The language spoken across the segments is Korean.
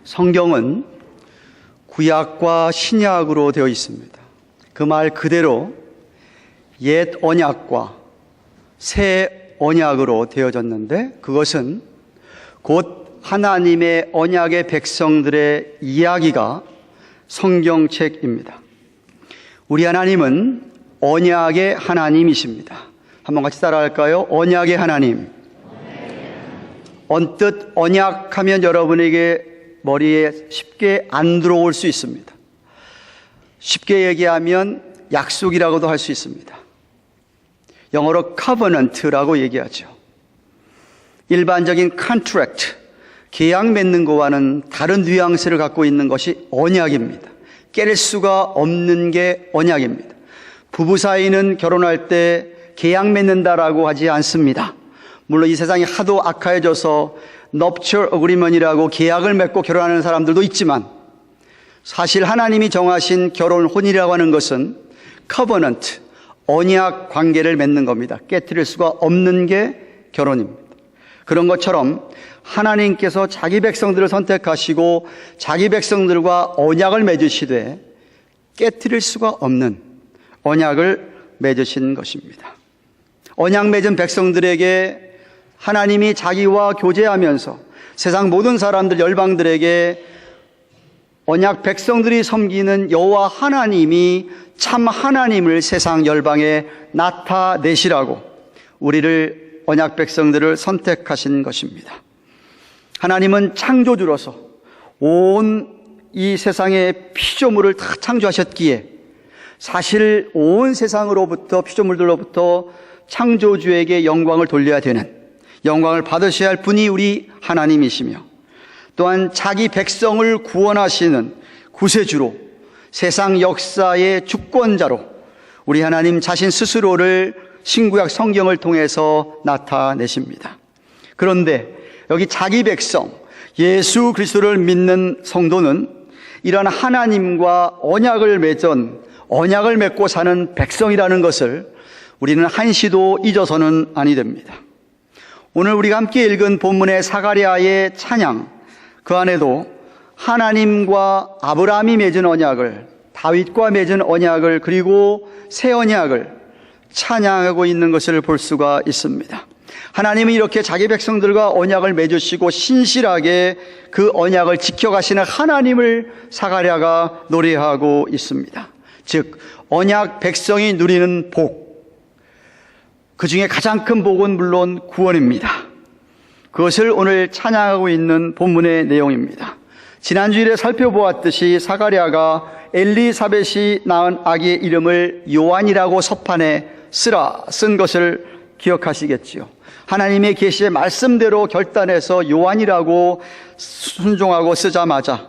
성경은 구약과 신약으로 되어 있습니다. 그 말 그대로 옛 언약과 새 언약으로 되어졌는데, 그것은 곧 하나님의 언약의 백성들의 이야기가 성경책입니다. 우리 하나님은 언약의 하나님이십니다. 한번 같이 따라할까요? 언약의 하나님. 언뜻 언약하면 여러분에게 머리에 쉽게 안 들어올 수 있습니다. 쉽게 얘기하면 약속이라고도 할 수 있습니다. 영어로 covenant라고 얘기하죠. 일반적인 contract, 계약 맺는 것과는 다른 뉘앙스를 갖고 있는 것이 언약입니다. 깰 수가 없는 게 언약입니다. 부부 사이는 결혼할 때 계약 맺는다라고 하지 않습니다. 물론 이 세상이 하도 악화해져서 nuptial agreement이라고 계약을 맺고 결혼하는 사람들도 있지만, 사실 하나님이 정하신 결혼, 혼이라고 하는 것은 covenant, 언약 관계를 맺는 겁니다. 깨트릴 수가 없는 게 결혼입니다. 그런 것처럼 하나님께서 자기 백성들을 선택하시고 자기 백성들과 언약을 맺으시되 깨트릴 수가 없는 언약을 맺으신 것입니다. 언약 맺은 백성들에게 하나님이 자기와 교제하면서 세상 모든 사람들, 열방들에게 언약 백성들이 섬기는 여호와 하나님이 참 하나님을 세상 열방에 나타내시라고 우리를, 언약 백성들을 선택하신 것입니다. 하나님은 창조주로서 온 이 세상의 피조물을 다 창조하셨기에 사실 온 세상으로부터, 피조물들로부터 창조주에게 영광을 돌려야 되는, 영광을 받으셔야 할 분이 우리 하나님이시며, 또한 자기 백성을 구원하시는 구세주로, 세상 역사의 주권자로 우리 하나님 자신 스스로를 신구약 성경을 통해서 나타내십니다. 그런데 여기 자기 백성, 예수 그리스도를 믿는 성도는 이런 하나님과 언약을 맺고 사는 백성이라는 것을 우리는 한시도 잊어서는 아니 됩니다. 오늘 우리가 함께 읽은 본문의 사가랴의 찬양, 그 안에도 하나님과 아브라함이 맺은 언약을, 다윗과 맺은 언약을, 그리고 새 언약을 찬양하고 있는 것을 볼 수가 있습니다. 하나님은 이렇게 자기 백성들과 언약을 맺으시고 신실하게 그 언약을 지켜가시는 하나님을 사가랴가 노래하고 있습니다. 즉, 언약 백성이 누리는 복, 그 중에 가장 큰 복은 물론 구원입니다. 그것을 오늘 찬양하고 있는 본문의 내용입니다. 지난주일에 살펴보았듯이 사가랴가 엘리사벳이 낳은 아기의 이름을 요한이라고 서판에 쓴 것을 기억하시겠지요. 하나님의 계시의 말씀대로 결단해서 요한이라고 순종하고 쓰자마자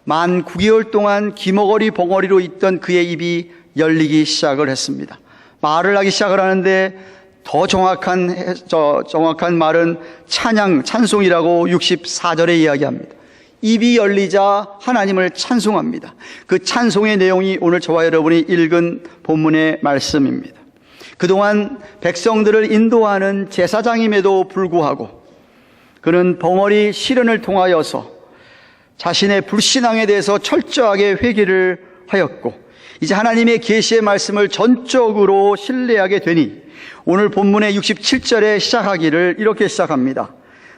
만 9개월 동안 기머거리 벙어리로 있던 그의 입이 열리기 시작을 했습니다. 말을 하기 시작을 하는데 더 정확한 말은 찬송이라고 64절에 이야기합니다. 입이 열리자 하나님을 찬송합니다. 그 찬송의 내용이 오늘 저와 여러분이 읽은 본문의 말씀입니다. 그동안 백성들을 인도하는 제사장임에도 불구하고 그는 벙어리 시련을 통하여서 자신의 불신앙에 대해서 철저하게 회개를 하였고, 이제 하나님의 계시의 말씀을 전적으로 신뢰하게 되니 오늘 본문의 67절에 시작하기를 이렇게 시작합니다.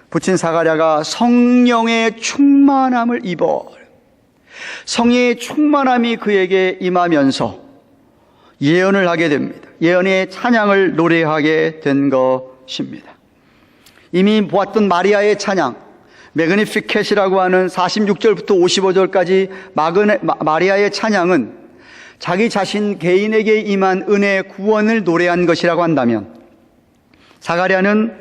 부친 사가랴가 성령의 충만함을 입어, 성령의 충만함이 그에게 임하면서 예언을 하게 됩니다. 예언의 찬양을 노래하게 된 것입니다. 이미 보았던 마리아의 찬양, 매그니피켓이라고 하는 46절부터 55절까지 마리아의 찬양은 자기 자신 개인에게 임한 은혜의 구원을 노래한 것이라고 한다면, 사가랴는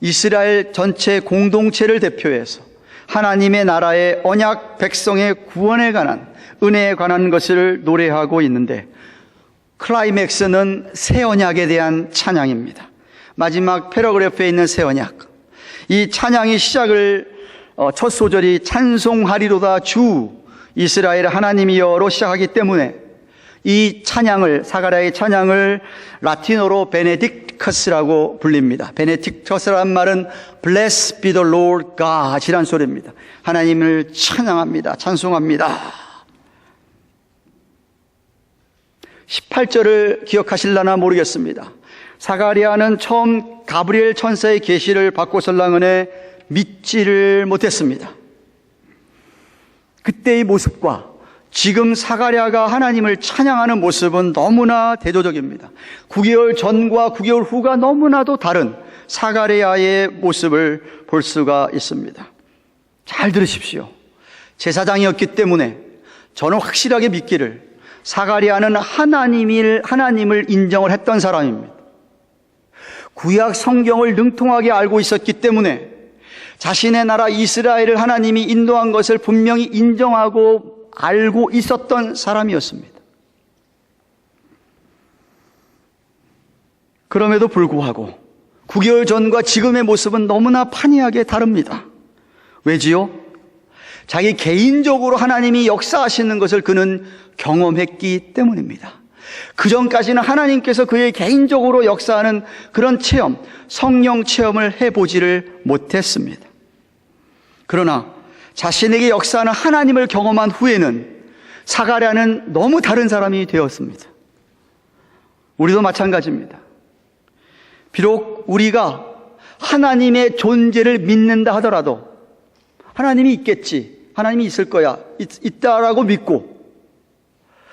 이스라엘 전체 공동체를 대표해서 하나님의 나라의 언약 백성의 구원에 관한, 은혜에 관한 것을 노래하고 있는데, 클라이맥스는 새 언약에 대한 찬양입니다. 마지막 패러그래프에 있는 새 언약, 이 찬양이 시작을 첫 소절이 찬송하리로다 주 이스라엘 하나님이여로 시작하기 때문에 이 찬양을, 사가랴의 찬양을 라틴어로 베네딕커스라고 불립니다. 베네딕커스란 말은 Blessed be the Lord God이란 소리입니다. 하나님을 찬양합니다. 찬송합니다. 18절을 기억하실려나 모르겠습니다. 사가랴는 처음 가브리엘 천사의 계시를 받고설랑은에 믿지를 못했습니다. 그때의 모습과 지금 사가랴가 하나님을 찬양하는 모습은 너무나 대조적입니다. 9개월 전과 9개월 후가 너무나도 다른 사가랴의 모습을 볼 수가 있습니다. 잘 들으십시오. 제사장이었기 때문에 저는 확실하게 믿기를, 사가랴는 하나님을 인정을 했던 사람입니다. 구약 성경을 능통하게 알고 있었기 때문에 자신의 나라 이스라엘을 하나님이 인도한 것을 분명히 인정하고 알고 있었던 사람이었습니다. 그럼에도 불구하고 9개월 전과 지금의 모습은 너무나 판이하게 다릅니다. 왜지요? 자기 개인적으로 하나님이 역사하시는 것을 그는 경험했기 때문입니다. 그 전까지는 하나님께서 그의 개인적으로 역사하는 그런 체험, 성령 체험을 해보지를 못했습니다. 그러나 자신에게 역사하는 하나님을 경험한 후에는 사가랴는 너무 다른 사람이 되었습니다. 우리도 마찬가지입니다. 비록 우리가 하나님의 존재를 믿는다 하더라도 하나님이 있겠지, 하나님이 있을 거야, 있다라고 믿고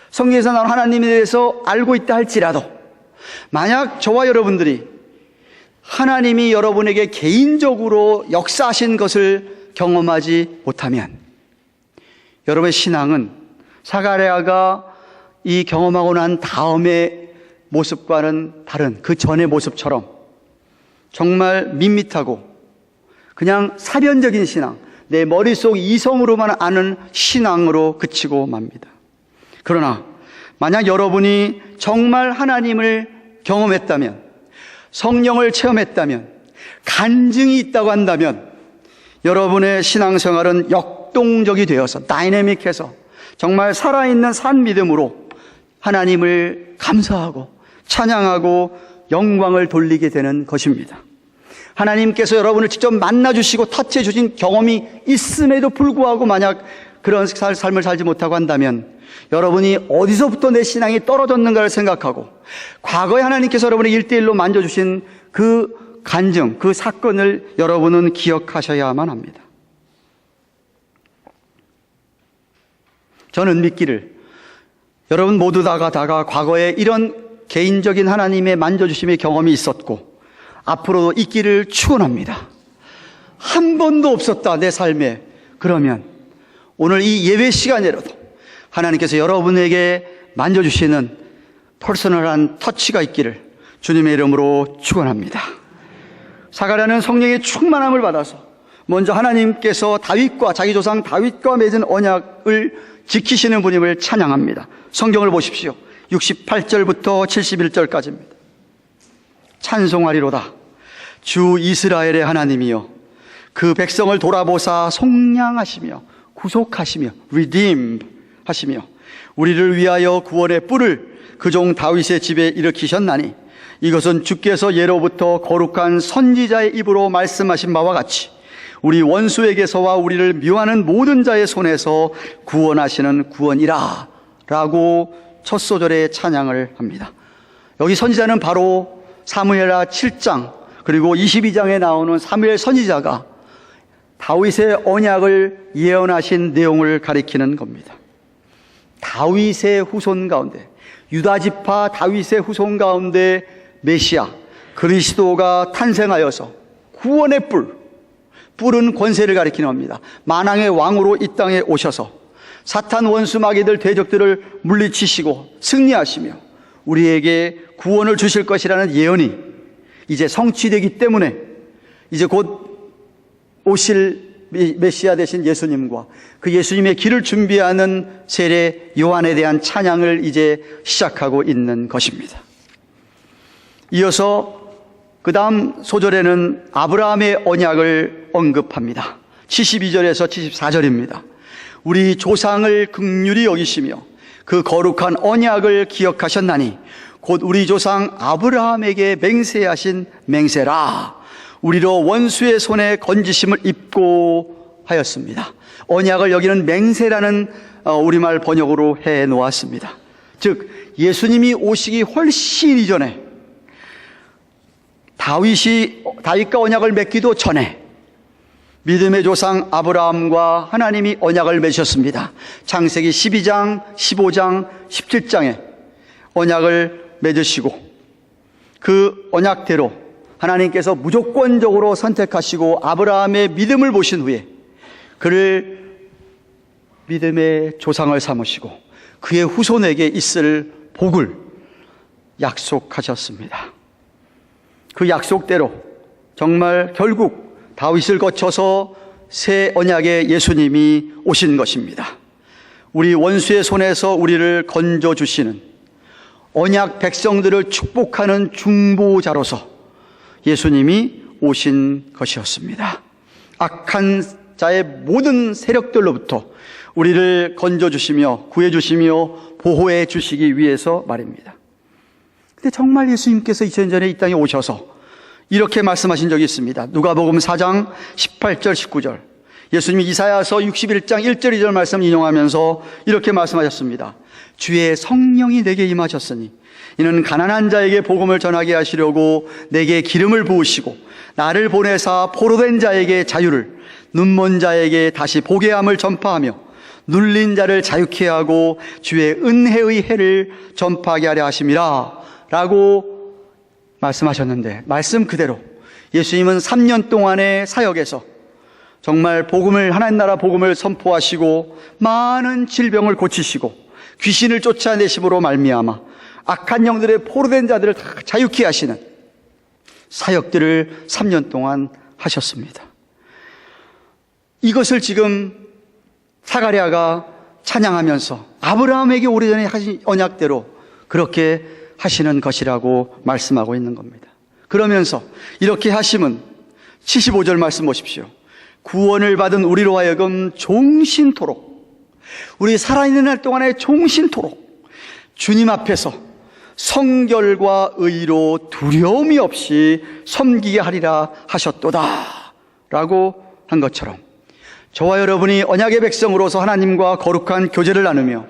성경에서 나온 하나님에 대해서 알고 있다 할지라도 만약 저와 여러분들이 하나님이 여러분에게 개인적으로 역사하신 것을 경험하지 못하면 여러분의 신앙은 사가랴가 이 경험하고 난 다음의 모습과는 다른 그 전의 모습처럼 정말 밋밋하고 그냥 사변적인 신앙, 내 머릿속 이성으로만 아는 신앙으로 그치고 맙니다. 그러나 만약 여러분이 정말 하나님을 경험했다면, 성령을 체험했다면, 간증이 있다고 한다면 여러분의 신앙생활은 역동적이 되어서 다이내믹해서 정말 살아있는 산 믿음으로 하나님을 감사하고 찬양하고 영광을 돌리게 되는 것입니다. 하나님께서 여러분을 직접 만나주시고 터치해 주신 경험이 있음에도 불구하고 만약 그런 삶을 살지 못하고 한다면 여러분이 어디서부터 내 신앙이 떨어졌는가를 생각하고 과거에 하나님께서 여러분의 1:1로 만져주신 그 간증, 그 사건을 여러분은 기억하셔야만 합니다. 저는 믿기를 여러분 모두 다가 과거에 이런 개인적인 하나님의 만져주심의 경험이 있었고 앞으로도 있기를 축원합니다. 한 번도 없었다 내 삶에. 그러면 오늘 이 예배 시간에라도 하나님께서 여러분에게 만져주시는 퍼스널한 터치가 있기를 주님의 이름으로 축원합니다. 사가랴는 성령의 충만함을 받아서 먼저 하나님께서 다윗과 자기 조상 다윗과 맺은 언약을 지키시는 분임을 찬양합니다. 성경을 보십시오. 68절부터 71절까지입니다. 찬송하리로다. 주 이스라엘의 하나님이여 그 백성을 돌아보사 속량하시며 구속하시며 redeem 하시며 우리를 위하여 구원의 뿔을 그 종 다윗의 집에 일으키셨나니 이것은 주께서 예로부터 거룩한 선지자의 입으로 말씀하신 바와 같이 우리 원수에게서와 우리를 미워하는 모든 자의 손에서 구원하시는 구원이라 라고 첫 소절에 찬양을 합니다. 여기 선지자는 바로 사무엘하 7장 그리고 22장에 나오는 사무엘 선지자가 다윗의 언약을 예언하신 내용을 가리키는 겁니다. 다윗의 후손 가운데 유다지파 다윗의 후손 가운데 메시아 그리스도가 탄생하여서 구원의 뿔은 권세를 가리키는 겁니다. 만왕의 왕으로 이 땅에 오셔서 사탄 원수 마귀들 대적들을 물리치시고 승리하시며 우리에게 구원을 주실 것이라는 예언이 이제 성취되기 때문에 이제 곧 오실 메시아 되신 예수님과 그 예수님의 길을 준비하는 세례 요한에 대한 찬양을 이제 시작하고 있는 것입니다. 이어서 그 다음 소절에는 아브라함의 언약을 언급합니다. 72절에서 74절입니다. 우리 조상을 긍휼히 여기시며 그 거룩한 언약을 기억하셨나니 곧 우리 조상 아브라함에게 맹세하신 맹세라. 우리로 원수의 손에 건지심을 입고 하였습니다. 언약을 여기는 맹세라는 우리말 번역으로 해 놓았습니다. 즉 예수님이 오시기 훨씬 이전에 다윗과 언약을 맺기도 전에 믿음의 조상 아브라함과 하나님이 언약을 맺으셨습니다. 창세기 12장, 15장, 17장에 언약을 맺으시고 그 언약대로 하나님께서 무조건적으로 선택하시고 아브라함의 믿음을 보신 후에 그를 믿음의 조상을 삼으시고 그의 후손에게 있을 복을 약속하셨습니다. 그 약속대로 정말 결국 다윗을 거쳐서 새 언약의 예수님이 오신 것입니다. 우리 원수의 손에서 우리를 건져주시는 언약 백성들을 축복하는 중보자로서 예수님이 오신 것이었습니다. 악한 자의 모든 세력들로부터 우리를 건져주시며 구해주시며 보호해 주시기 위해서 말입니다. 근데 정말 예수님께서 2000년 전에 이 땅에 오셔서 이렇게 말씀하신 적이 있습니다. 누가복음 4장 18절 19절. 예수님이 이사야서 61장 1절 2절 말씀 인용하면서 이렇게 말씀하셨습니다. 주의 성령이 내게 임하셨으니 이는 가난한 자에게 복음을 전하게 하시려고 내게 기름을 부으시고 나를 보내사 포로된 자에게 자유를, 눈먼 자에게 다시 보게 함을 전파하며 눌린 자를 자유케 하고 주의 은혜의 해를 전파하게 하려 하심이라 라고 말씀하셨는데, 말씀 그대로 예수님은 3년 동안의 사역에서 정말 복음을, 하나님 나라 복음을 선포하시고 많은 질병을 고치시고 귀신을 쫓아내심으로 말미암아 악한 영들의 포로된 자들을 다 자유케 하시는 사역들을 3년 동안 하셨습니다. 이것을 지금 사가랴가 찬양하면서 아브라함에게 오래전에 하신 언약대로 그렇게 하시는 것이라고 말씀하고 있는 겁니다. 그러면서 이렇게 하심은 75절 말씀 보십시오. 구원을 받은 우리로 하여금 종신토록, 우리 살아있는 날 동안에 종신토록 주님 앞에서 성결과 의로 두려움이 없이 섬기게 하리라 하셨도다 라고 한 것처럼 저와 여러분이 언약의 백성으로서 하나님과 거룩한 교제를 나누며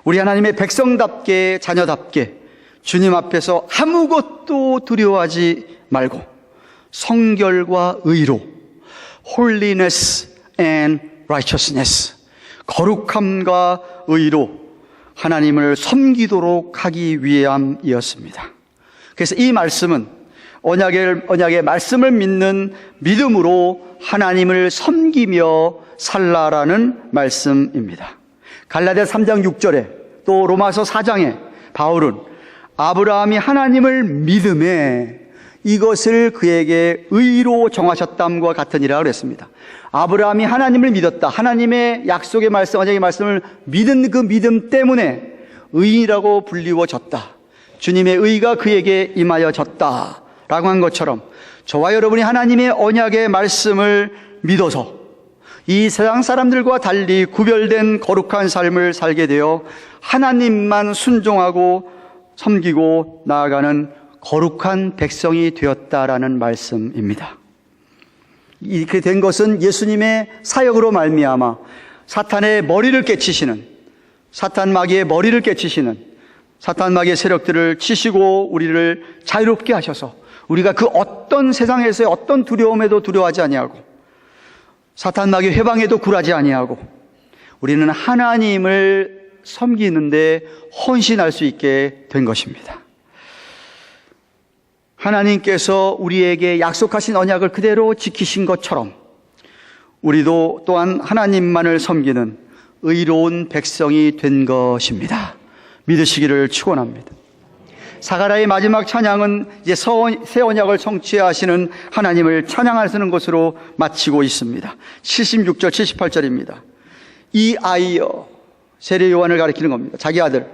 우리 하나님의 백성답게, 자녀답게 주님 앞에서 아무것도 두려워하지 말고 성결과 의로, holiness and righteousness, 거룩함과 의로 하나님을 섬기도록 하기 위함이었습니다. 그래서 이 말씀은 언약의 말씀을 믿는 믿음으로 하나님을 섬기며 살라라는 말씀입니다. 갈라디아 3장 6절에 또 로마서 4장에 바울은 아브라함이 하나님을 믿음에 이것을 그에게 의로 정하셨담과 같으니라 그랬습니다. 아브라함이 하나님을 믿었다. 하나님의 약속의 말씀, 언약의 말씀을 믿은 그 믿음 때문에 의인이라고 불리워졌다. 주님의 의가 그에게 임하여졌다 라고 한 것처럼 저와 여러분이 하나님의 언약의 말씀을 믿어서 이 세상 사람들과 달리 구별된 거룩한 삶을 살게 되어 하나님만 순종하고 섬기고 나아가는 거룩한 백성이 되었다라는 말씀입니다. 이렇게 된 것은 예수님의 사역으로 말미암아 사탄의 머리를 깨치시는, 사탄 마귀의 머리를 깨치시는 사탄 마귀의 세력들을 치시고 우리를 자유롭게 하셔서 우리가 그 어떤 세상에서의 어떤 두려움에도 두려워하지 아니하고 사탄 마귀 회방에도 굴하지 아니하고 우리는 하나님을 섬기는데 헌신할 수 있게 된 것입니다. 하나님께서 우리에게 약속하신 언약을 그대로 지키신 것처럼 우리도 또한 하나님만을 섬기는 의로운 백성이 된 것입니다. 믿으시기를 축원합니다. 사가랴의 마지막 찬양은 이제 새 언약을 성취하시는 하나님을 찬양하시는 것으로 마치고 있습니다. 76절 78절입니다. 이 아이여, 세례 요한을 가리키는 겁니다. 자기 아들.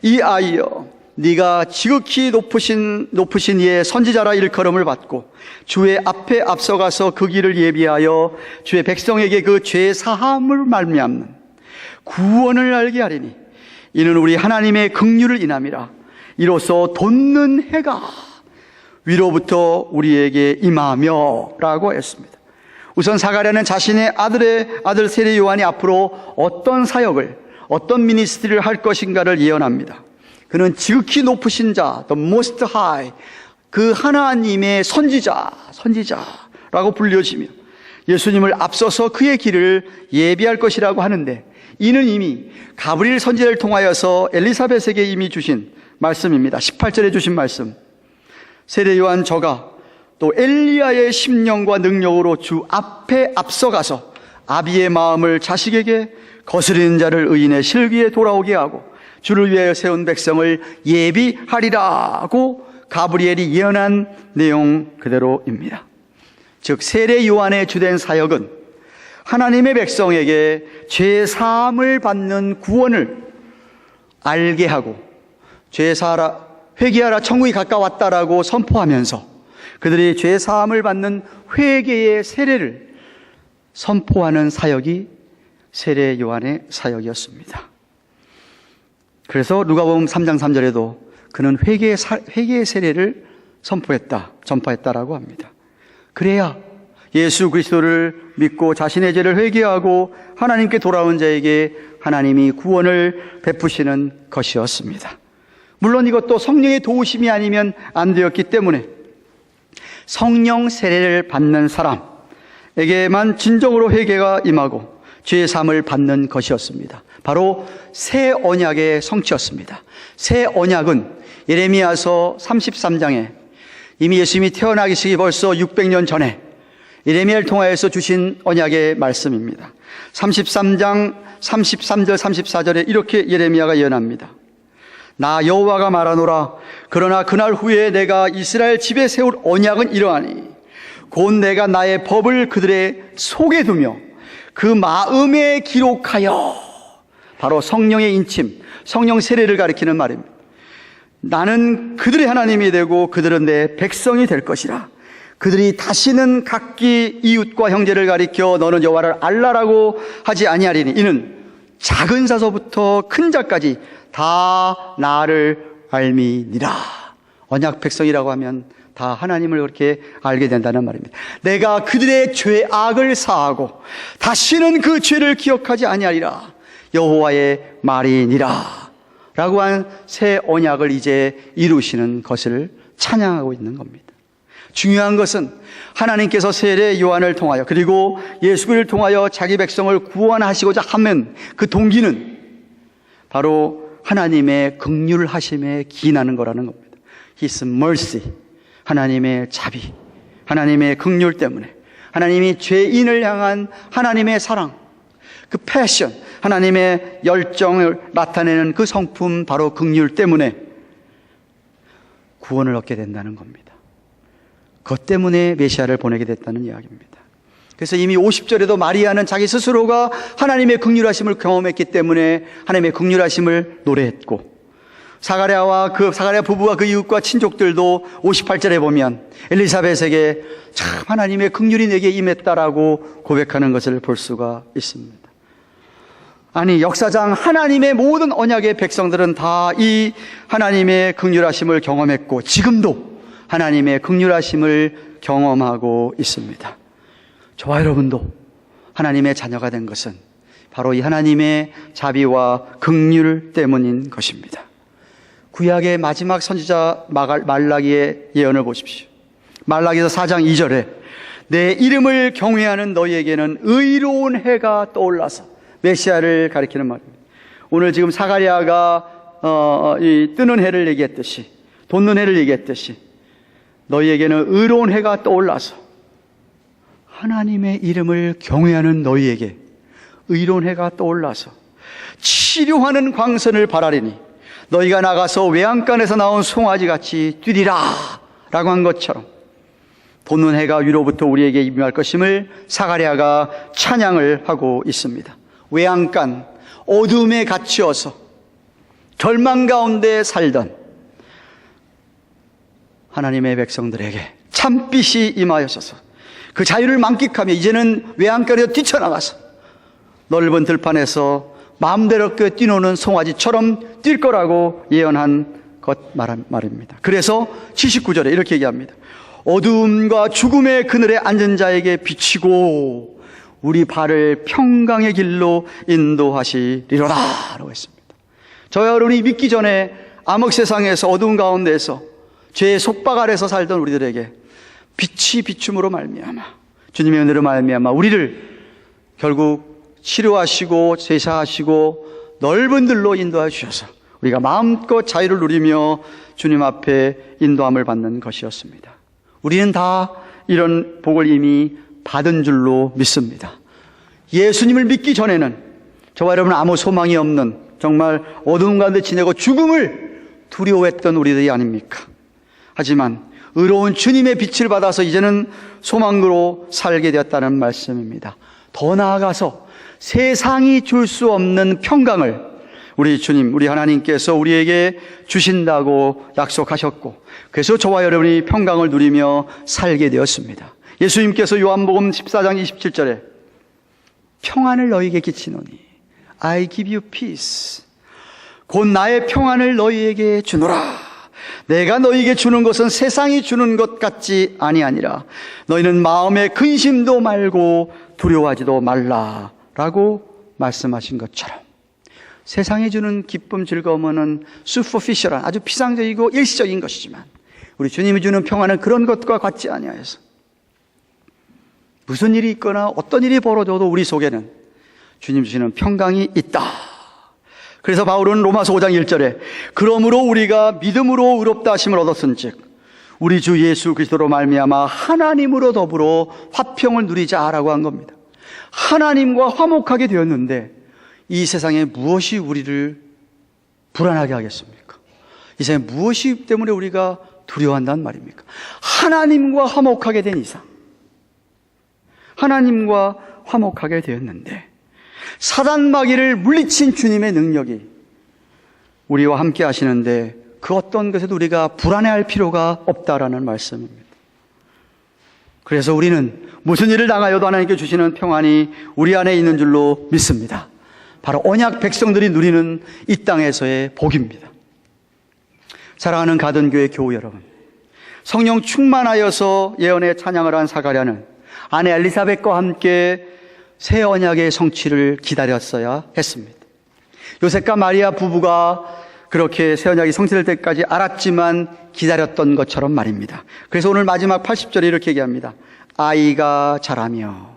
이 아이여, 네가 지극히 높으신 이의 선지자라 일컬음을 받고 주의 앞에 앞서가서 그 길을 예비하여 주의 백성에게 그 죄 사함을 말미암는 구원을 알게 하리니 이는 우리 하나님의 긍휼을 인함이라. 이로써 돋는 해가 위로부터 우리에게 임하며 라고 했습니다. 우선 사가랴는 자신의 아들 세례 요한이 앞으로 어떤 사역을, 어떤 미니스트리를 할 것인가를 예언합니다. 그는 지극히 높으신 자, the most high, 그 하나님의 선지자라고 불려지며 예수님을 앞서서 그의 길을 예비할 것이라고 하는데, 이는 이미 가브리엘 선지자를 통하여서 엘리사벳에게 이미 주신 말씀입니다. 18절에 주신 말씀. 세례 요한 저가 또 엘리야의 심령과 능력으로 주 앞에 앞서가서 아비의 마음을 자식에게, 거스리는 자를 의인의 실귀에 돌아오게 하고 주를 위하여 세운 백성을 예비하리라고 가브리엘이 예언한 내용 그대로입니다. 즉 세례 요한의 주된 사역은 하나님의 백성에게 죄 사함을 받는 구원을 알게 하고, 죄 사하라, 회개하라, 천국이 가까웠다라고 선포하면서 그들이 죄 사함을 받는 회개의 세례를 선포하는 사역이 세례 요한의 사역이었습니다. 그래서 누가복음 3장 3절에도 그는 회개의 세례를 전파했다라고 합니다. 그래야 예수 그리스도를 믿고 자신의 죄를 회개하고 하나님께 돌아온 자에게 하나님이 구원을 베푸시는 것이었습니다. 물론 이것도 성령의 도우심이 아니면 안 되었기 때문에 성령 세례를 받는 사람에게만 진정으로 회개가 임하고 죄 사함을 받는 것이었습니다. 바로 새 언약의 성취였습니다. 새 언약은 예레미야서 33장에 이미 예수님이 태어나기 벌써 600년 전에 예레미야를 통하여서 주신 언약의 말씀입니다. 33장 33절 34절에 이렇게 예레미야가 예언합니다. 나 여호와가 말하노라. 그러나 그날 후에 내가 이스라엘 집에 세울 언약은 이러하니 곧 내가 나의 법을 그들의 속에 두며 그 마음에 기록하여, 바로 성령의 인침, 성령 세례를 가리키는 말입니다. 나는 그들의 하나님이 되고 그들은 내 백성이 될 것이라. 그들이 다시는 각기 이웃과 형제를 가리켜 너는 여호와를 알라라고 하지 아니하리니 이는 작은 자서부터 큰 자까지 다 나를 알미니라. 언약 백성이라고 하면 다 하나님을 그렇게 알게 된다는 말입니다. 내가 그들의 죄악을 사하고 다시는 그 죄를 기억하지 아니하리라. 여호와의 말이니라 라고 한 새 언약을 이제 이루시는 것을 찬양하고 있는 겁니다. 중요한 것은 하나님께서 세례 요한을 통하여 그리고 예수를 통하여 자기 백성을 구원하시고자 하면 그 동기는 바로 하나님의 긍휼하심에 기인하는 거라는 겁니다. His mercy, 하나님의 자비, 하나님의 긍휼 때문에, 하나님이 죄인을 향한 하나님의 사랑, 그 패션, 하나님의 열정을 나타내는 그 성품, 바로 긍휼 때문에 구원을 얻게 된다는 겁니다. 그것 때문에 메시아를 보내게 됐다는 이야기입니다. 그래서 이미 50절에도 마리아는 자기 스스로가 하나님의 긍휼하심을 경험했기 때문에 하나님의 긍휼하심을 노래했고, 사가랴 부부와 그 이웃과 친족들도 58절에 보면 엘리사벳에게 참 하나님의 긍휼이 내게 임했다라고 고백하는 것을 볼 수가 있습니다. 아니, 역사상 하나님의 모든 언약의 백성들은 다 이 하나님의 긍휼하심을 경험했고 지금도 하나님의 긍휼하심을 경험하고 있습니다. 저와 여러분도 하나님의 자녀가 된 것은 바로 이 하나님의 자비와 긍휼 때문인 것입니다. 구약의 마지막 선지자 말라기의 예언을 보십시오. 말라기서 4장 2절에 내 이름을 경외하는 너희에게는 의로운 해가 떠올라서, 메시아를 가리키는 말입니다. 오늘 지금 사가랴가 이 뜨는 해를 얘기했듯이, 돋는 해를 얘기했듯이 너희에게는 의로운 해가 떠올라서 하나님의 이름을 경외하는 너희에게 의로운 해가 떠올라서 치료하는 광선을 바라리니 너희가 나가서 외양간에서 나온 송아지같이 뛰리라 라고 한 것처럼 돋는 해가 위로부터 우리에게 임할 것임을 사가랴가 찬양을 하고 있습니다. 외양간, 어둠에 갇혀서 절망 가운데 살던 하나님의 백성들에게 참빛이 임하여서 그 자유를 만끽하며 이제는 외양간에서 뛰쳐나가서 넓은 들판에서 마음대로 뛰노는 송아지처럼 뛸 거라고 예언한 것 말입니다. 그래서 79절에 이렇게 얘기합니다. 어두움과 죽음의 그늘에 앉은 자에게 비치고 우리 발을 평강의 길로 인도하시리로다 라고 했습니다. 저와 여러분이 믿기 전에 암흑 세상에서 어두운 가운데에서 죄의 속박 아래서 살던 우리들에게 빛이 비춤으로 말미암아 주님의 은혜로 말미암아 우리를 결국 치료하시고 제사하시고 넓은 들로 인도해 주셔서 우리가 마음껏 자유를 누리며 주님 앞에 인도함을 받는 것이었습니다. 우리는 다 이런 복을 이미 받은 줄로 믿습니다. 예수님을 믿기 전에는 저와 여러분 아무 소망이 없는 정말 어두운 가운데 지내고 죽음을 두려워했던 우리들이 아닙니까? 하지만 의로운 주님의 빛을 받아서 이제는 소망으로 살게 되었다는 말씀입니다. 더 나아가서 세상이 줄 수 없는 평강을 우리 주님, 우리 하나님께서 우리에게 주신다고 약속하셨고 그래서 저와 여러분이 평강을 누리며 살게 되었습니다. 예수님께서 요한복음 14장 27절에 평안을 너희에게 끼치노니 I give you peace. 곧 나의 평안을 너희에게 주노라. 내가 너희에게 주는 것은 세상이 주는 것 같지 아니하니라. 너희는 마음에 근심도 말고 두려워하지도 말라라고 말씀하신 것처럼 세상이 주는 기쁨, 즐거움은 superficial한 아주 피상적이고 일시적인 것이지만 우리 주님이 주는 평안은 그런 것과 같지 아니하여서 무슨 일이 있거나 어떤 일이 벌어져도 우리 속에는 주님 주시는 평강이 있다. 그래서 바울은 로마서 5장 1절에 그러므로 우리가 믿음으로 의롭다 하심을 얻었은즉 우리 주 예수 그리스도로 말미암아 하나님으로 더불어 화평을 누리자라고 한 겁니다. 하나님과 화목하게 되었는데 이 세상에 무엇이 우리를 불안하게 하겠습니까? 이 세상에 무엇이 때문에 우리가 두려워한다는 말입니까? 하나님과 화목하게 된 이상 하나님과 화목하게 되었는데 사단 마귀를 물리친 주님의 능력이 우리와 함께 하시는데 그 어떤 것에도 우리가 불안해할 필요가 없다라는 말씀입니다. 그래서 우리는 무슨 일을 당하여도 하나님께 주시는 평안이 우리 안에 있는 줄로 믿습니다. 바로 언약 백성들이 누리는 이 땅에서의 복입니다. 사랑하는 가든교회 교우 여러분, 성령 충만하여서 예언의 찬양을 한 사가랴는 아내 엘리사벳과 함께 새 언약의 성취를 기다렸어야 했습니다. 요셉과 마리아 부부가 그렇게 새 언약이 성취될 때까지 알았지만 기다렸던 것처럼 말입니다. 그래서 오늘 마지막 80절에 이렇게 얘기합니다. 아이가 자라며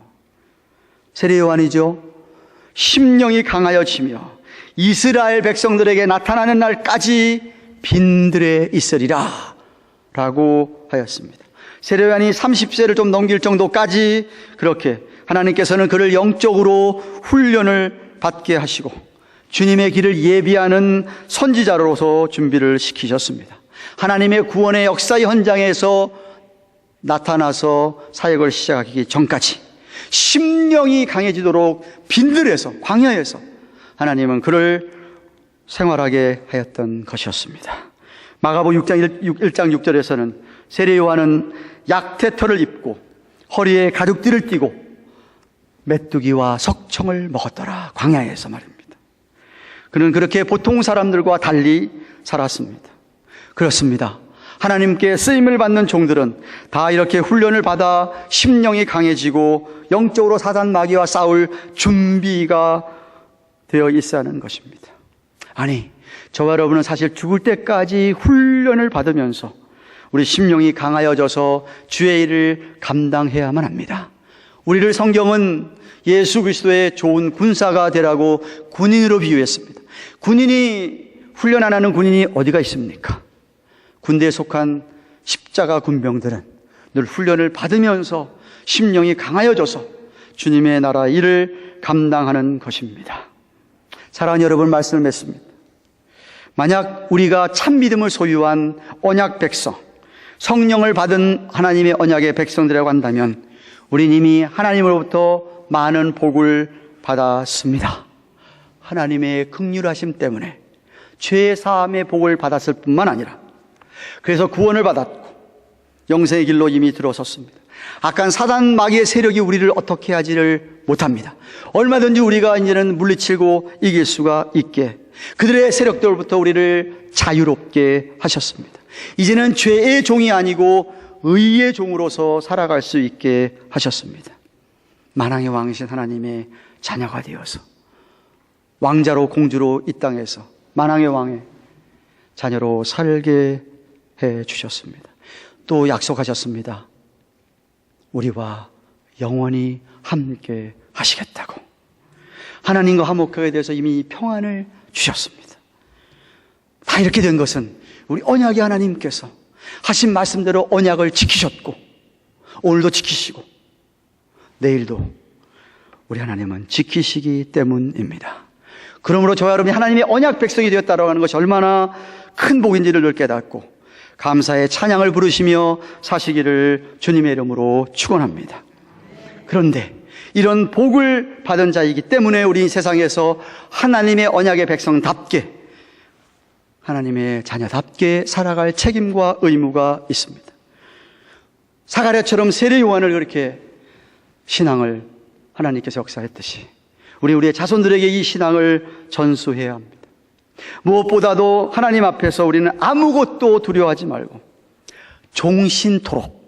세례 요한이죠. 심령이 강하여지며 이스라엘 백성들에게 나타나는 날까지 빈들에 있으리라 라고 하였습니다. 세례 요한이 30세를 좀 넘길 정도까지 그렇게 하나님께서는 그를 영적으로 훈련을 받게 하시고 주님의 길을 예비하는 선지자로서 준비를 시키셨습니다. 하나님의 구원의 역사의 현장에서 나타나서 사역을 시작하기 전까지 심령이 강해지도록 빈들에서 광야에서 하나님은 그를 생활하게 하였던 것이었습니다. 마가복음 1장 6절에서는 세례 요한은 약태털을 입고 허리에 가죽띠를 띠고 메뚜기와 석청을 먹었더라. 광야에서 말입니다. 그는 그렇게 보통 사람들과 달리 살았습니다. 그렇습니다. 하나님께 쓰임을 받는 종들은 다 이렇게 훈련을 받아 심령이 강해지고 영적으로 사단 마귀와 싸울 준비가 되어 있어야 하는 것입니다. 아니, 저와 여러분은 사실 죽을 때까지 훈련을 받으면서 우리 심령이 강하여져서 주의 일을 감당해야만 합니다. 우리를 성경은 예수 그리스도의 좋은 군사가 되라고 군인으로 비유했습니다. 군인이 훈련 안 하는 군인이 어디가 있습니까? 군대에 속한 십자가 군병들은 늘 훈련을 받으면서 심령이 강하여져서 주님의 나라 일을 감당하는 것입니다. 사랑하는 여러분, 말씀을 맺습니다. 만약 우리가 참 믿음을 소유한 언약 백성, 성령을 받은 하나님의 언약의 백성들이라고 한다면 우린 이미 하나님으로부터 많은 복을 받았습니다. 하나님의 긍휼하심 때문에 죄 사함의 복을 받았을 뿐만 아니라 그래서 구원을 받았고 영생의 길로 이미 들어섰습니다. 악한 사단 마귀의 세력이 우리를 어떻게 하지를 못합니다. 얼마든지 우리가 이제는 물리치고 이길 수가 있게 그들의 세력들로부터 우리를 자유롭게 하셨습니다. 이제는 죄의 종이 아니고 의의 종으로서 살아갈 수 있게 하셨습니다. 만왕의 왕이신 하나님의 자녀가 되어서 왕자로 공주로 이 땅에서 만왕의 왕의 자녀로 살게 해 주셨습니다. 또 약속하셨습니다. 우리와 영원히 함께 하시겠다고. 하나님과 화목하게 돼서 이미 평안을 주셨습니다. 다 이렇게 된 것은 우리 언약의 하나님께서 하신 말씀대로 언약을 지키셨고 오늘도 지키시고 내일도 우리 하나님은 지키시기 때문입니다. 그러므로 저와 여러분이 하나님의 언약 백성이 되었다라고 하는 것이 얼마나 큰 복인지를 늘 깨닫고 감사의 찬양을 부르시며 사시기를 주님의 이름으로 축원합니다. 그런데 이런 복을 받은 자이기 때문에 우리 세상에서 하나님의 언약의 백성답게 하나님의 자녀답게 살아갈 책임과 의무가 있습니다. 사가랴처럼 세례 요한을 그렇게 신앙을 하나님께서 역사했듯이 우리의 자손들에게 이 신앙을 전수해야 합니다. 무엇보다도 하나님 앞에서 우리는 아무것도 두려워하지 말고 종신토록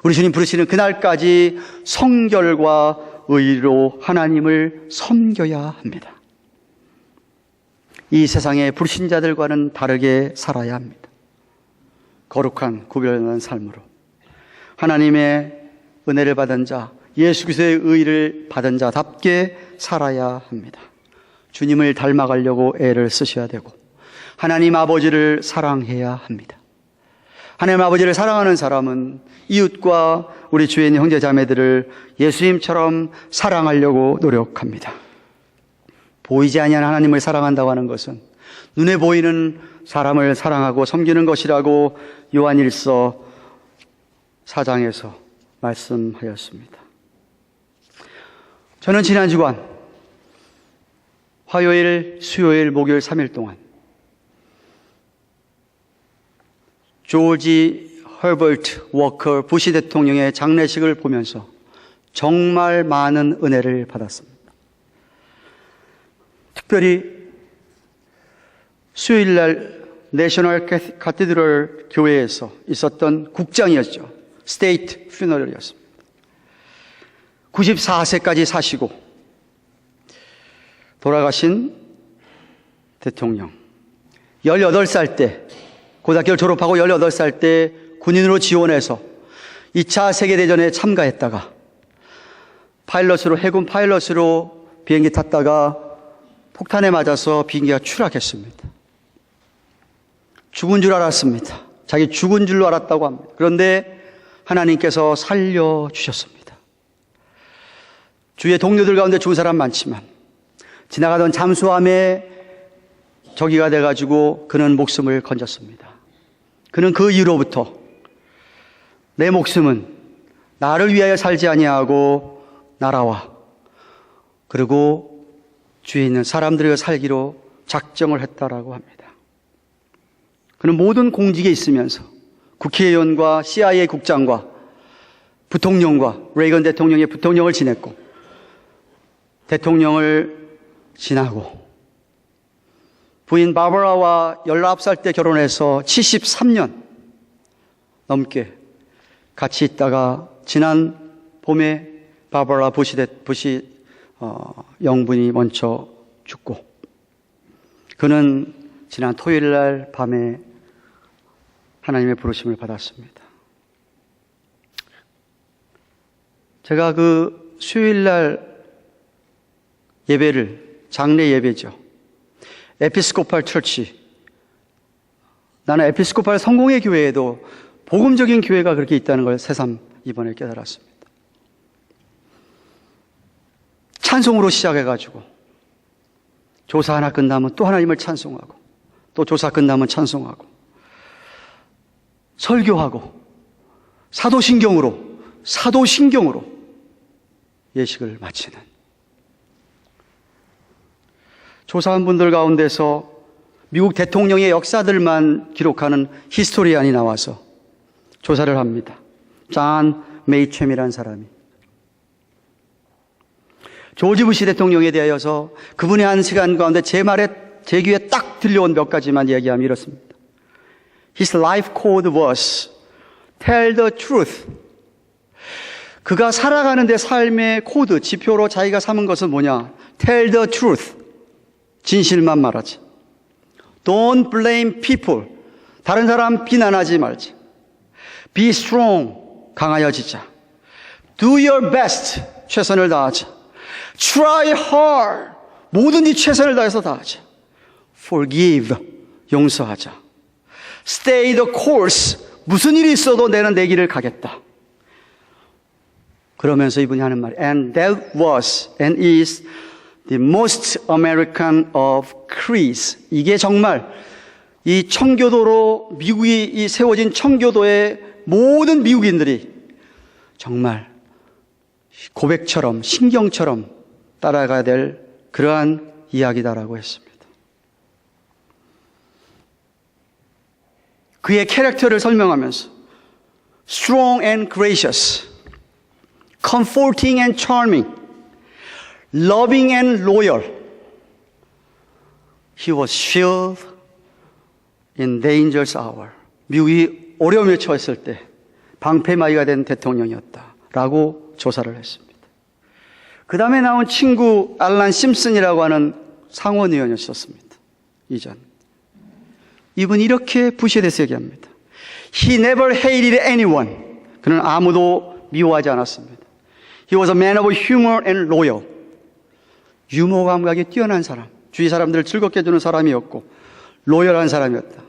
우리 주님 부르시는 그날까지 성결과 의로 하나님을 섬겨야 합니다. 이 세상의 불신자들과는 다르게 살아야 합니다. 거룩한 구별된 삶으로 하나님의 은혜를 받은 자, 예수 그리스도의 의를 받은 자답게 살아야 합니다. 주님을 닮아가려고 애를 쓰셔야 되고 하나님 아버지를 사랑해야 합니다. 하나님 아버지를 사랑하는 사람은 이웃과 우리 주위에 있는 형제 자매들을 예수님처럼 사랑하려고 노력합니다. 보이지 아니하는 하나님을 사랑한다고 하는 것은 눈에 보이는 사람을 사랑하고 섬기는 것이라고 요한일서 4장에서 말씀하였습니다. 저는 지난 주간 화요일, 수요일, 목요일 3일 동안 조지 허버트 워커 부시 대통령의 장례식을 보면서 정말 많은 은혜를 받았습니다. 특별히 수요일날 내셔널 카테드럴 교회에서 있었던 국장이었죠. 스테이트 퓨너럴이었습니다. 94세까지 사시고 돌아가신 대통령 18살 때 고등학교를 졸업하고 18살 때 군인으로 지원해서 2차 세계대전에 참가했다가 해군 파일럿으로 비행기 탔다가 폭탄에 맞아서 비행기가 추락했습니다. 죽은 줄 알았습니다. 자기 죽은 줄로 알았다고 합니다. 그런데 하나님께서 살려주셨습니다. 주위의 동료들 가운데 죽은 사람 많지만 지나가던 잠수함에 적이가 돼가지고 그는 목숨을 건졌습니다. 그는 그 이후로부터 내 목숨은 나를 위하여 살지 아니하고 나라와 그리고 주위에 있는 사람들을 살기로 작정을 했다라고 합니다. 그는 모든 공직에 있으면서 국회의원과 CIA 국장과 부통령과 레이건 대통령의 부통령을 지냈고 대통령을 지나고 부인 바버라와 19살 때 결혼해서 73년 넘게 같이 있다가 지난 봄에 바버라 부시 영분이 먼저 죽고 그는 지난 토요일 날 밤에 하나님의 부르심을 받았습니다. 제가 그 수요일 날 예배를 장례 예배죠. 에피스코팔 처치. 나는 에피스코팔 성공의 교회에도 복음적인 교회가 그렇게 있다는 걸 새삼 이번에 깨달았습니다. 찬송으로 시작해가지고 조사 하나 끝나면 또 하나님을 찬송하고 또 조사 끝나면 찬송하고 설교하고 사도신경으로 예식을 마치는 조사한 분들 가운데서 미국 대통령의 역사들만 기록하는 히스토리안이 나와서 조사를 합니다. 존 메이쳔이라는 사람이 조지 부시 대통령에 대하여서 그분의 한 시간 가운데 제 귀에 딱 들려온 몇 가지만 얘기하면 이렇습니다. His life code was tell the truth. 그가 살아가는데 삶의 코드, 지표로 자기가 삼은 것은 뭐냐? Tell the truth. 진실만 말하지. Don't blame people. 다른 사람 비난하지 말지. Be strong. 강하여지자. Do your best. 최선을 다하자. Try hard. 뭐든지 최선을 다해서 다하자. Forgive. 용서하자. Stay the course. 무슨 일이 있어도 나는 내 길을 가겠다. 그러면서 이분이 하는 말이 And that was and is the most American of creeds. 이게 정말 이 청교도로 미국이 이 세워진 청교도의 모든 미국인들이 정말 고백처럼 신경처럼 따라가야 될 그러한 이야기다라고 했습니다. 그의 캐릭터를 설명하면서 strong and gracious, comforting and charming, loving and loyal. He was shielded in dangerous hour. 미국이 어려움에 처했을 때 방패막이가 된 대통령이었다라고 조사를 했습니다. 그 다음에 나온 친구 알란 심슨이라고 하는 상원의원이었습니다. 이전. 이분이 이렇게 부시에 대해서 얘기합니다. He never hated anyone. 그는 아무도 미워하지 않았습니다. He was a man of humor and loyal. 유머 감각이 뛰어난 사람, 주위 사람들을 즐겁게 해주는 사람이었고 로열한 사람이었다.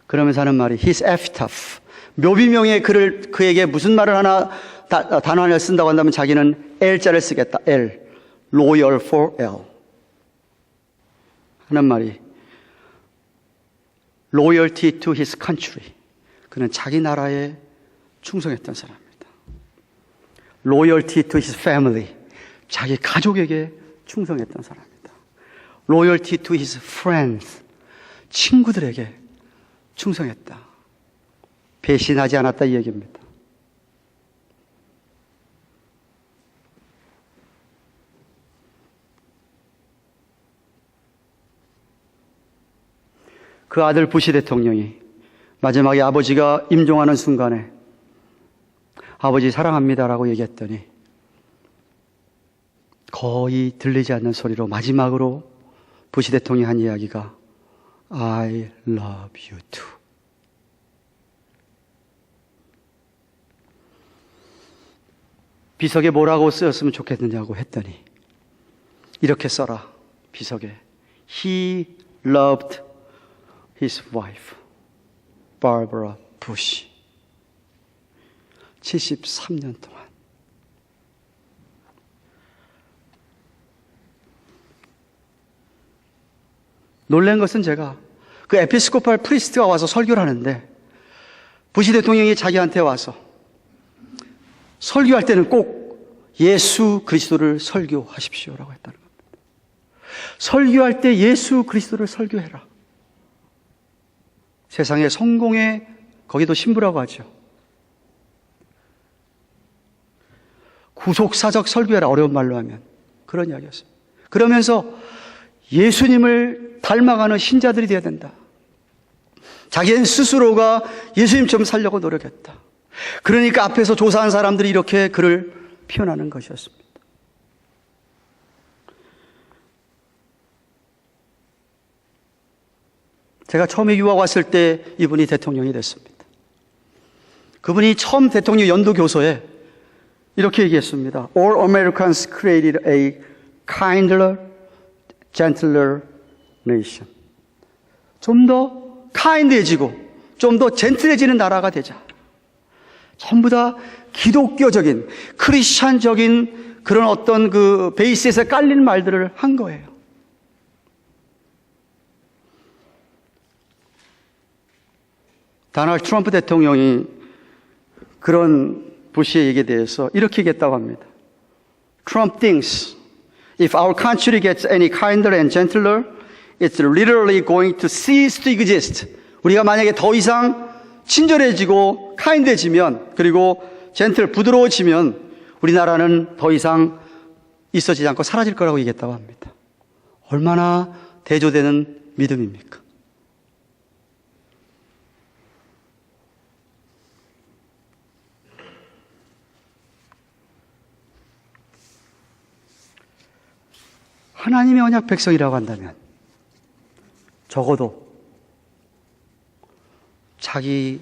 그러면서 하는 말이 His epitaph. 묘비명에 그에게 무슨 말을 하나 단어 하나를 쓴다고 한다면 자기는 L자를 쓰겠다. L. Loyal for L. 하는 말이 Loyalty to his country. 그는 자기 나라에 충성했던 사람입니다. Loyalty to his family. 자기 가족에게 충성했던 사람입니다. Loyalty to his friends. 친구들에게 충성했다. 배신하지 않았다 이 얘기입니다. 그 아들 부시 대통령이 마지막에 아버지가 임종하는 순간에 아버지 사랑합니다라고 얘기했더니 거의 들리지 않는 소리로 마지막으로 부시 대통령이 한 이야기가 I love you too. 비석에 뭐라고 쓰였으면 좋겠느냐고 했더니 이렇게 써라. 비석에 He loved his wife, Barbara Bush. 73년 동안. 놀란 것은 제가 그 에피스코팔 프리스트가 와서 설교를 하는데 부시 대통령이 자기한테 와서 설교할 때는 꼭 예수 그리스도를 설교하십시오라고 했다는 겁니다. 설교할 때 예수 그리스도를 설교해라. 세상의 성공의 거기도 신부라고 하죠. 구속사적 설교해라. 어려운 말로 하면 그런 이야기였습니다. 그러면서 예수님을 닮아가는 신자들이 되어야 된다. 자기는 스스로가 예수님처럼 살려고 노력했다. 그러니까 앞에서 조사한 사람들이 이렇게 그를 표현하는 것이었습니다. 제가 처음에 유학 왔을 때 이분이 대통령이 됐습니다. 그분이 처음 대통령 연도 교서에 이렇게 얘기했습니다. All Americans created a kinder, gentler nation. 좀 더 kind해지고 좀 더 젠틀해지는 나라가 되자. 전부 다 기독교적인, 크리스찬적인 그런 어떤 그 베이스에서 깔린 말들을 한 거예요. 도널드 트럼프 대통령이 그런 부시의 얘기에 대해서 이렇게 얘기했다고 합니다. Trump thinks if our country gets any kinder and gentler, it's literally going to cease to exist. 우리가 만약에 더 이상 친절해지고 kind해지면 그리고 gentle, 부드러워지면 우리나라는 더 이상 있어지지 않고 사라질 거라고 얘기했다고 합니다. 얼마나 대조되는 믿음입니까? 하나님의 언약 백성이라고 한다면 적어도 자기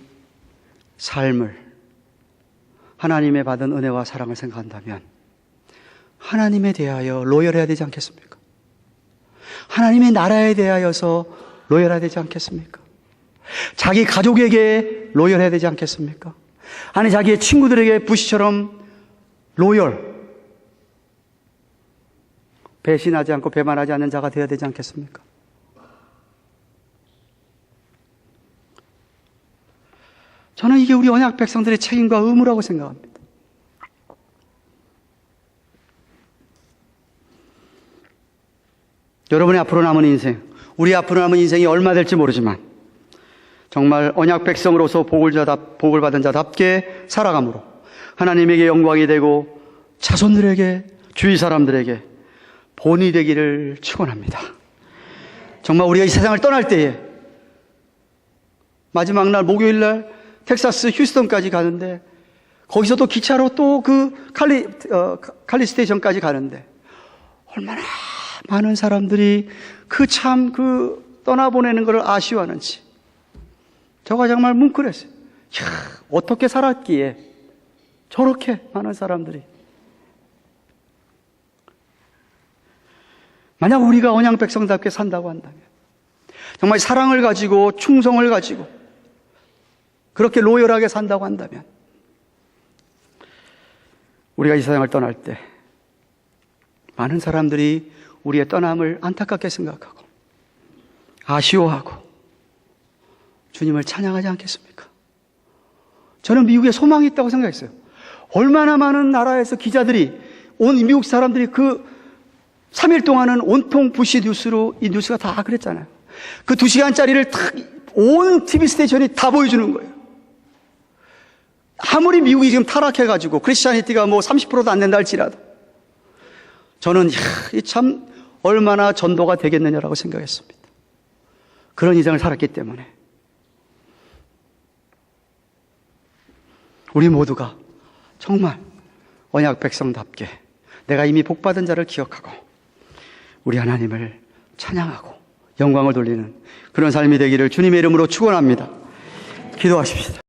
삶을 하나님의 받은 은혜와 사랑을 생각한다면 하나님에 대하여 로열해야 되지 않겠습니까? 하나님의 나라에 대하여서 로열해야 되지 않겠습니까? 자기 가족에게 로열해야 되지 않겠습니까? 아니 자기의 친구들에게 부시처럼 로열, 배신하지 않고 배반하지 않는 자가 되어야 되지 않겠습니까? 저는 이게 우리 언약 백성들의 책임과 의무라고 생각합니다. 여러분의 앞으로 남은 인생, 우리 앞으로 남은 인생이 얼마 될지 모르지만 정말 언약 백성으로서 복을 받은 자답게 살아감으로 하나님에게 영광이 되고 자손들에게, 주위 사람들에게 본이 되기를 축원합니다. 정말 우리가 이 세상을 떠날 때에 마지막 날 목요일 날 텍사스 휴스턴까지 가는데 거기서 또 기차로 또 그 칼리 스테이션까지 가는데 얼마나 많은 사람들이 그 떠나보내는 것을 아쉬워하는지 저가 정말 뭉클했어요. 이야, 어떻게 살았기에 저렇게 많은 사람들이. 만약 우리가 언약 백성답게 산다고 한다면 정말 사랑을 가지고 충성을 가지고 그렇게 로열하게 산다고 한다면 우리가 이 세상을 떠날 때 많은 사람들이 우리의 떠남을 안타깝게 생각하고 아쉬워하고 주님을 찬양하지 않겠습니까? 저는 미국에 소망이 있다고 생각했어요. 얼마나 많은 나라에서 기자들이 온 미국 사람들이 그 3일 동안은 온통 부시 뉴스로 이 뉴스가 다 그랬잖아요. 그 2시간짜리를 온 TV 스테이션이 다 보여주는 거예요. 아무리 미국이 지금 타락해가지고 크리스찬리티가 뭐 30%도 안 된다 할지라도 저는 참 얼마나 전도가 되겠느냐라고 생각했습니다. 그런 인생을 살았기 때문에 우리 모두가 정말 언약 백성답게 내가 이미 복받은 자를 기억하고 우리 하나님을 찬양하고 영광을 돌리는 그런 삶이 되기를 주님의 이름으로 축원합니다. 기도하십시다.